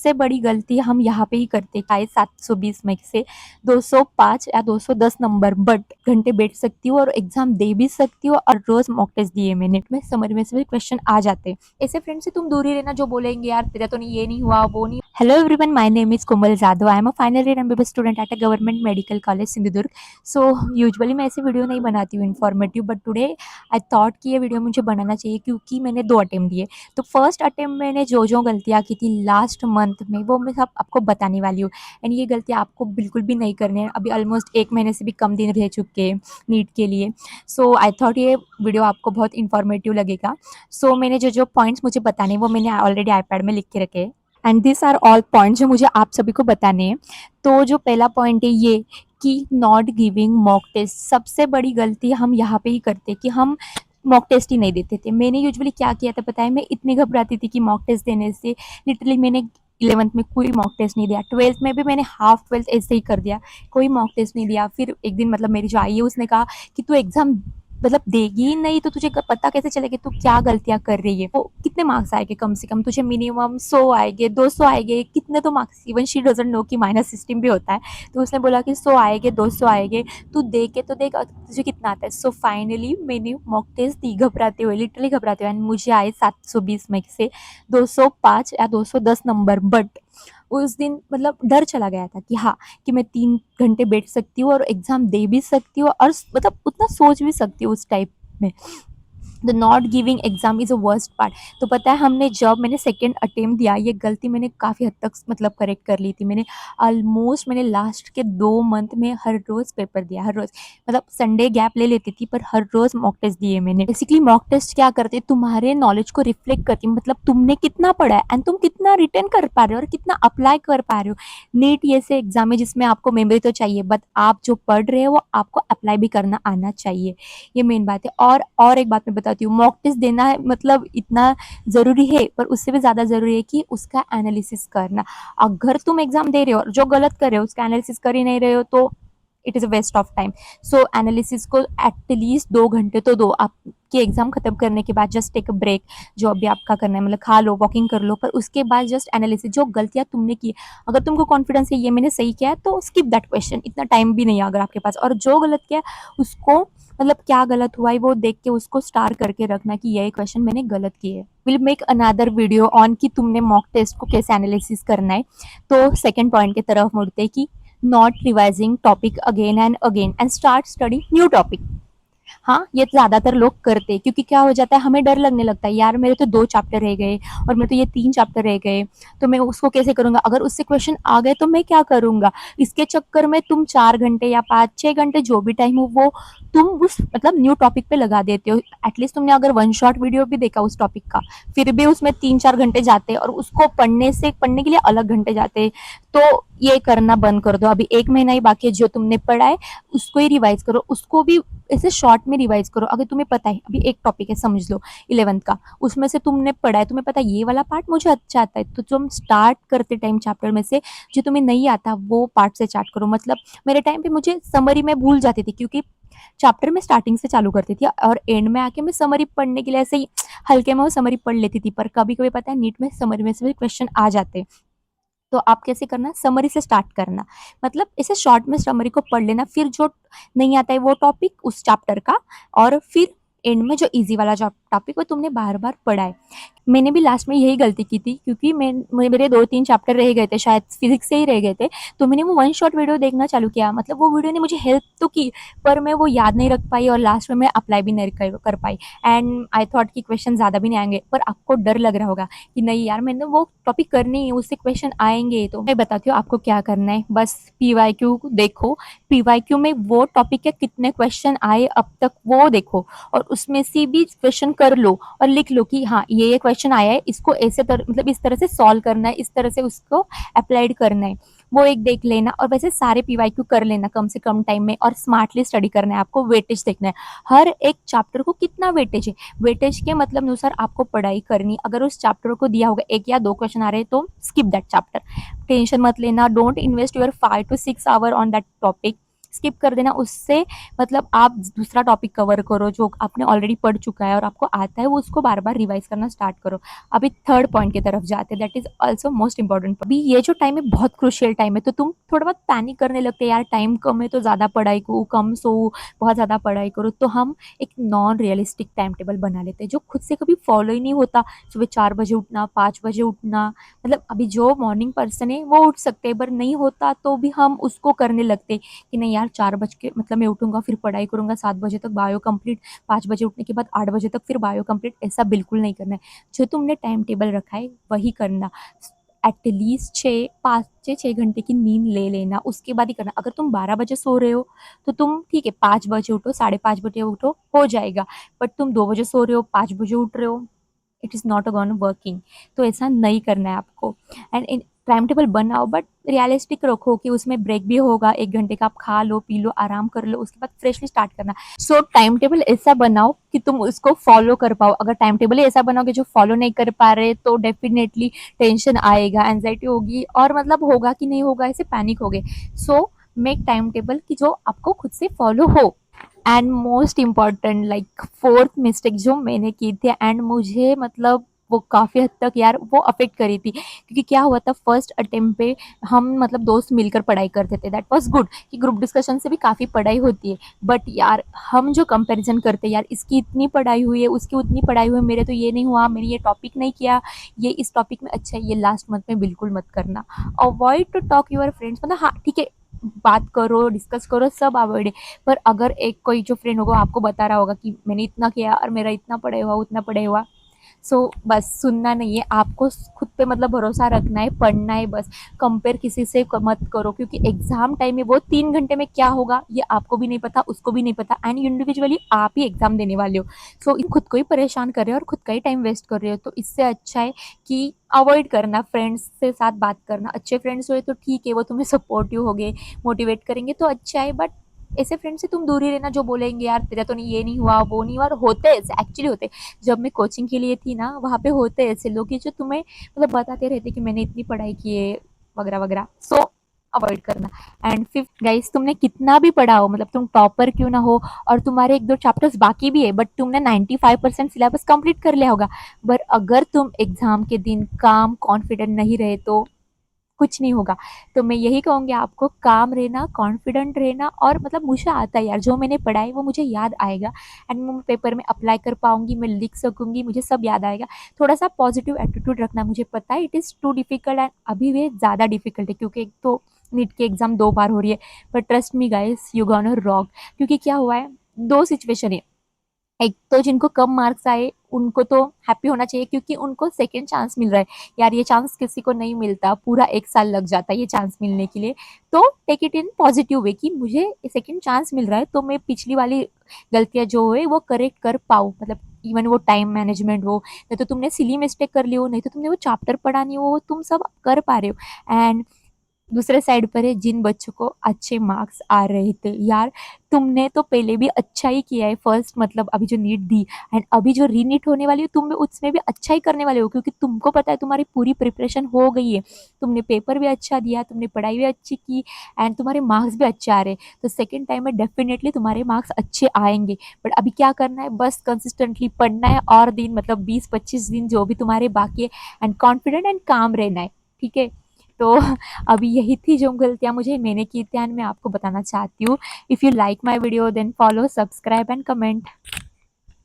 सबसे बड़ी गलती हम यहाँ पे ही करते हैं। 720 में से 205 या 210 नंबर बट घंटे बैठ सकती हूँ और एग्जाम दे भी सकती हूँ और रोज मॉक टेस्ट दिए मैंने। में समझ में से भी क्वेश्चन आ जाते हैं। ऐसे फ्रेंड से तुम दूर ही रहना जो बोलेंगे यार तेरा तो नहीं, ये नहीं हुआ, वो नहीं। Hello everyone, my name is Komal Jadhav. I am a final year MBBS student at a government medical college Sindhudurg. So usually मैं ऐसे वीडियो नहीं बनाती हूँ informative, but today I thought कि ये वीडियो मुझे बनाना चाहिए क्योंकि मैंने 2 अटेम्प्ट दिए। तो फर्स्ट अटेम्प्ट मैंने जो जो गलतियाँ की थी लास्ट मंथ में वो मैं सब आपको बताने वाली हूँ। एंड ये गलतियाँ आपको बिल्कुल भी नहीं करनी है। अभी ऑलमोस्ट 1 महीने से भी कम दिन रह चुके हैं नीट के लिए। सो आई थॉट ये वीडियो आपको बहुत इन्फॉर्मेटिव लगेगा। सो मैंने जो जो पॉइंट्स मुझे बताने हैं वो मैंने ऑलरेडी आईपैड में लिख के रखे हैं। And this are all points जो मुझे आप सभी को बताने हैं। तो जो पहला पॉइंट है ये कि नॉट गिविंग मॉक टेस्ट। सबसे बड़ी गलती हम यहाँ पे ही करते कि हम मॉक टेस्ट ही नहीं देते थे। मैंने यूजुअली क्या किया था पता है, मैं इतनी घबराती थी कि मॉक टेस्ट देने से। लिटरली मैंने 11th में कोई मॉक टेस्ट नहीं दिया। 12th में भी मैंने हाफ 12th ऐसे ही कर दिया, कोई मॉक टेस्ट नहीं दिया। फिर एक दिन मतलब मेरी जो आई है उसने कहा कि तू एग्जाम मतलब देगी ही नहीं तो तुझे पता कैसे चलेगा तू क्या गलतियां कर रही है। तो कितने मार्क्स आएंगे, कम से कम तुझे मिनिमम 100 आएंगे, 200 आएंगे, कितने तो marks. Even she doesn't know कि माइनस सिस्टम भी होता है। तो उसने बोला कि 100 आएंगे, 200 आएंगे, तू दे के तो देख तुझे कितना आता है। सो फाइनली मैंने मॉक टेस्ट दी घबराते हुए, लिटरली घबराते हुए। मुझे आए 720 में से 205 या 210 नंबर बट उस दिन मतलब डर चला गया था कि हाँ, कि मैं 3 घंटे बैठ सकती हूँ और एग्जाम दे भी सकती हूँ और मतलब उतना सोच भी सकती हूँ उस टाइप में। The not giving exam is a worst part. तो पता है हमने जब मैंने सेकेंड अटेम्प्ट दिया, ये गलती मैंने काफ़ी हद तक मतलब करेक्ट कर ली थी। मैंने ऑलमोस्ट मैंने लास्ट के 2 मंथ में हर रोज़ पेपर दिया, हर रोज़। मतलब संडे गैप ले लेती थी पर हर रोज़ मॉक टेस्ट दिए मैंने। बेसिकली मॉक टेस्ट क्या करते, तुम्हारे नॉलेज को रिफ्लेक्ट करती, मतलब तुमने कितना पढ़ा है एंड तुम कितना रिटर्न कर पा रहे हो और कितना अप्लाई कर पा रहे हो। नीट ये से एग्जाम है जिसमें आपको मेमोरी तो चाहिए बट आप जो पढ़ रहे हो वो आपको अप्लाई भी करना आना चाहिए। ये मेन बात है। और एक बात मैं बताती हूँ, मॉक टेस्ट देना है मतलब इतना ज़रूरी है पर उससे भी ज़्यादा ज़रूरी है कि उसका एनालिसिस करना। अगर तुम एग्जाम दे रहे हो और जो गलत कर रहे हो उसका एनालिसिस कर ही नहीं रहे हो तो it is a waste of time. So analysis को एटलीस्ट 2 घंटे तो दो। आपकी एग्जाम खत्म करने के बाद जस्ट टेक अ ब्रेक, जो अभी आपका करना है मतलब खा लो, वॉकिंग कर लो, पर उसके बाद जस्ट एनालिसिस जो गलतियां तुमने की। अगर तुमको कॉन्फिडेंस है ये मैंने सही किया है तो स्किप दैट क्वेश्चन, इतना टाइम भी नहीं है अगर आपके पास। और जो गलत किया उसको मतलब क्या गलत हुआ है वो देख के उसको स्टार करके रखना कि ये क्वेश्चन मैंने गलत किए है। Will make another video on कि तुमने मॉक टेस्ट को कैसे एनालिसिस करना है। तो सेकंड पॉइंट की तरफ मुड़ते कि not revising topic again and start study new topic. हाँ, ये ज़्यादातर लोग करते हैं क्योंकि क्या हो जाता है, हमें डर लगने लगता है यार मेरे तो 2 चैप्टर रह गए और मेरे तो ये 3 चैप्टर रह गए, तो मैं उसको कैसे करूंगा, अगर उससे क्वेश्चन आ गए तो मैं क्या करूंगा। इसके चक्कर में तुम 4 घंटे या 5-6 घंटे जो भी टाइम हो वो तुम उस मतलब न्यू टॉपिक पे लगा देते हो। एटलीस्ट तुमने अगर 1 शॉट वीडियो भी देखा उस टॉपिक का फिर भी उसमें 3-4 घंटे जाते और उसको पढ़ने के लिए अलग घंटे जाते। तो ये करना बंद कर दो। अभी 1 महीना ही बाकी है, जो तुमने पढ़ा है उसको ही रिवाइज करो, उसको भी ऐसे शॉर्ट में रिवाइज करो। अगर तुम्हें पता है अभी एक टॉपिक है समझ लो 11th का, उसमें से तुमने पढ़ा है, तुम्हें पता है ये वाला पार्ट मुझे अच्छा आता है, तो तुम स्टार्ट करते टाइम चैप्टर में से जो तुम्हें नहीं आता वो पार्ट से स्टार्ट करो। मतलब मेरे टाइम पे मुझे समरी में भूल जाती थी क्योंकि चैप्टर में स्टार्टिंग से चालू करती थी और एंड में आके मैं समरी पढ़ने के लिए ऐसे ही हल्के में वो समरी पढ़ लेती थी। पर कभी कभी पता है नीट में समरी में से भी क्वेश्चन आ जाते। तो आप कैसे करना, समरी से स्टार्ट करना, मतलब इसे शॉर्ट में समरी को पढ़ लेना, फिर जो नहीं आता है वो टॉपिक उस चैप्टर का, और फिर एंड में जो इजी वाला जो टॉपिक वो तुमने बार बार पढ़ा है। मैंने भी लास्ट में यही गलती की थी क्योंकि मेरे 2-3 चैप्टर रह गए थे, शायद फिजिक्स से ही रह गए थे। तो मैंने वो 1 शॉट वीडियो देखना चालू किया, मतलब वो वीडियो ने मुझे हेल्प तो की पर मैं वो याद नहीं रख पाई और लास्ट में मैं अप्लाई भी नहीं कर पाई। एंड आई थॉट कि क्वेश्चन ज़्यादा भी नहीं आएंगे, पर आपको डर लग रहा होगा कि नहीं यार मैंने वो टॉपिक करनी है उससे क्वेश्चन आएंगे। तो मैं बताती हूँ आपको क्या करना है, बस पीवाईक्यू देखो। पीवाईक्यू में वो टॉपिक के कितने क्वेश्चन आए अब तक वो देखो और उसमें से भी क्वेश्चन कर लो और लिख लो कि हाँ ये क्वेश्चन आया है, इसको ऐसे मतलब इस तरह से सॉल्व करना है, इस तरह से उसको अप्लाइड करना है, वो एक देख लेना। और वैसे सारे पीवाईक्यू कर लेना कम से कम टाइम में और स्मार्टली स्टडी करना है। आपको वेटेज देखना है, हर एक चैप्टर को कितना वेटेज है, वेटेज के मतलब अनुसार आपको पढ़ाई करनी। अगर उस चैप्टर को दिया होगा 1 या 2 क्वेश्चन आ रहे हैं तो स्किप दैट चैप्टर, टेंशन मत लेना। Don't invest your 5 to 6 hour on that topic, skip कर देना, उससे मतलब आप दूसरा टॉपिक कवर करो जो आपने ऑलरेडी पढ़ चुका है और आपको आता है, वो उसको बार बार रिवाइज करना स्टार्ट करो। अभी थर्ड पॉइंट की तरफ जाते हैं, that is also most important. अभी ये जो टाइम है बहुत क्रुशियल टाइम है, तो तुम थोड़ा बहुत पैनिक करने लगते हैं, यार टाइम कम है तो ज़्यादा पढ़ाई करो, कम सो, बहुत ज़्यादा पढ़ाई करो। तो हम एक नॉन रियलिस्टिक टाइम टेबल बना लेते हैं जो खुद से कभी फॉलो ही नहीं होता। सुबह 4 बजे उठना, 5 बजे उठना, मतलब अभी जो मॉर्निंग पर्सन है वो उठ सकते हैं, पर नहीं होता तो भी हम उसको करने लगते हैं कि नहीं यार 4 बज के मतलब मैं उठूंगा, फिर पढ़ाई करूंगा, 7 बजे तक बायो कंप्लीट, 5 बजे उठने के बाद 8 बजे तक फिर बायो कंप्लीट। ऐसा बिल्कुल नहीं करना है। जो तुमने टाइम टेबल रखा है वही करना। एटलीस्ट 5 से 6 घंटे की नींद ले लेना, उसके बाद ही करना। अगर तुम 12 बजे सो रहे हो तो तुम ठीक है 5 बजे उठो, 5:30 बजे उठो, हो जाएगा। बट तुम 2 बजे सो रहे हो, 5 बजे उठ रहे हो, इट इज़ नॉट अगॉन वर्किंग। तो ऐसा नहीं करना है आपको। एंड टाइम टेबल बनाओ बट रियलिस्टिक रखो कि उसमें ब्रेक भी होगा, 1 घंटे का आप खा लो, पी लो, आराम कर लो, उसके बाद फ्रेशली स्टार्ट करना। सो टाइम टेबल ऐसा बनाओ कि तुम उसको फॉलो कर पाओ। अगर टाइम टेबल ही ऐसा बनाओ कि जो फॉलो नहीं कर पा रहे तो डेफिनेटली टेंशन आएगा, एंजाइटी होगी, और मतलब होगा कि नहीं होगा ऐसे पैनिक हो गए। सो मेक टाइम टेबल कि जो आपको खुद से फॉलो हो। And most important like fourth mistake जो मैंने की थी, एंड मुझे मतलब वो काफ़ी हद तक यार वो अफेक्ट करी थी, क्योंकि क्या हुआ था फर्स्ट अटेम्प्ट पे हम मतलब दोस्त मिलकर पढ़ाई करते थे, दैट वाज गुड कि ग्रुप डिस्कशन से भी काफ़ी पढ़ाई होती है। बट यार हम जो कंपैरिजन करते हैं, यार इसकी इतनी पढ़ाई हुई है, उसकी उतनी पढ़ाई हुई है, मेरे तो ये नहीं हुआ, मैंने ये टॉपिक नहीं किया, ये इस टॉपिक में अच्छा है, ये लास्ट मंथ में बिल्कुल मत करना। Avoid to talk your friends, मतलब हाँ ठीक है बात करो, डिस्कस करो, सब अवॉइड है। पर अगर एक कोई जो फ्रेंड होगा आपको बता रहा होगा कि मैंने इतना किया और मेरा इतना पढ़ा हुआ, उतना पढ़ा हुआ, सो बस सुनना नहीं है आपको, खुद पे मतलब भरोसा रखना है, पढ़ना है बस। कंपेयर किसी से मत करो, क्योंकि एग्जाम टाइम में वो 3 घंटे में क्या होगा ये आपको भी नहीं पता, उसको भी नहीं पता, एंड इंडिविजुअली आप ही एग्जाम देने वाले हो। सो खुद को ही परेशान कर रहे हो और खुद का ही टाइम वेस्ट कर रहे हो। तो इससे अच्छा है कि अवॉइड करना, फ्रेंड्स से साथ बात करना। अच्छे फ्रेंड्स हुए तो ठीक है, वो तुम्हें सपोर्टिव हो गए, मोटिवेट करेंगे तो अच्छा है। बट ऐसे फ्रेंड से तुम दूर ही रहना जो बोलेंगे यार तेरा तो नहीं, ये नहीं हुआ, वो नहीं हुआ। और होते ऐसे, एक्चुअली होते। जब मैं कोचिंग के लिए थी ना, वहाँ पे होते ऐसे लोग कि जो तुम्हें मतलब बताते रहते कि मैंने इतनी पढ़ाई की है वगैरह वगैरह। सो अवॉइड करना। एंड फिफ्थ गाइस, तुमने कितना भी पढ़ा हो, मतलब तुम टॉपर क्यों ना हो और तुम्हारे 1-2 चैप्टर्स बाकी भी है, बट तुमने 95% सिलेबस कंप्लीट कर लिया होगा, पर अगर तुम एग्जाम के दिन काम कॉन्फिडेंट नहीं रहे तो कुछ नहीं होगा। तो मैं यही कहूँगी आपको, काम रहना, कॉन्फिडेंट रहना, और मतलब मुझे आता है यार, जो मैंने पढ़ा है वो मुझे याद आएगा, एंड मैं पेपर में अप्लाई कर पाऊँगी, मैं लिख सकूँगी, मुझे सब याद आएगा। थोड़ा सा पॉजिटिव एटीट्यूड रखना। मुझे पता है it is too difficult, and अभी भी ज़्यादा डिफ़िकल्ट है, क्योंकि एक तो नीट की एग्ज़ाम 2 बार हो रही है। But trust me guys, you gonna rock. क्योंकि क्या हुआ है, 2 सिचुएशन है। एक तो जिनको कम मार्क्स आए उनको तो हैप्पी होना चाहिए, क्योंकि उनको सेकंड चांस मिल रहा है। यार ये चांस किसी को नहीं मिलता, पूरा 1 साल लग जाता है ये चांस मिलने के लिए। तो take it in positive way कि मुझे सेकंड चांस मिल रहा है, तो मैं पिछली वाली गलतियां जो है वो करेक्ट कर पाऊँ। मतलब इवन वो टाइम मैनेजमेंट हो, नहीं तो तुमने सिली मिस्टेक कर ली हो, नहीं तो तुमने वो चैप्टर पढ़ा नहीं हो, वो तुम सब कर पा रहे हो। एंड दूसरे साइड पर है जिन बच्चों को अच्छे मार्क्स आ रहे थे, यार तुमने तो पहले भी अच्छा ही किया है, फर्स्ट मतलब अभी जो नीट दी, एंड अभी जो रीनीट होने वाली है तुम उसमें भी अच्छा ही करने वाले हो, क्योंकि तुमको पता है तुम्हारी पूरी प्रिपरेशन हो गई है, तुमने पेपर भी अच्छा दिया, तुमने पढ़ाई भी अच्छी की, एंड तुम्हारे मार्क्स भी अच्छे आ रहे हैं। तो सेकेंड टाइम में डेफिनेटली तुम्हारे मार्क्स अच्छे आएंगे। बट अभी क्या करना है, बस कंसिस्टेंटली पढ़ना है, और दिन मतलब 20-25 दिन जो भी तुम्हारे बाकी है, एंड कॉन्फिडेंट एंड काम रहना है, ठीक है। तो अभी यही थी जो गलतियाँ मैंने की थी, एंड मैं आपको बताना चाहती हूँ। If you like my video then follow, subscribe and comment.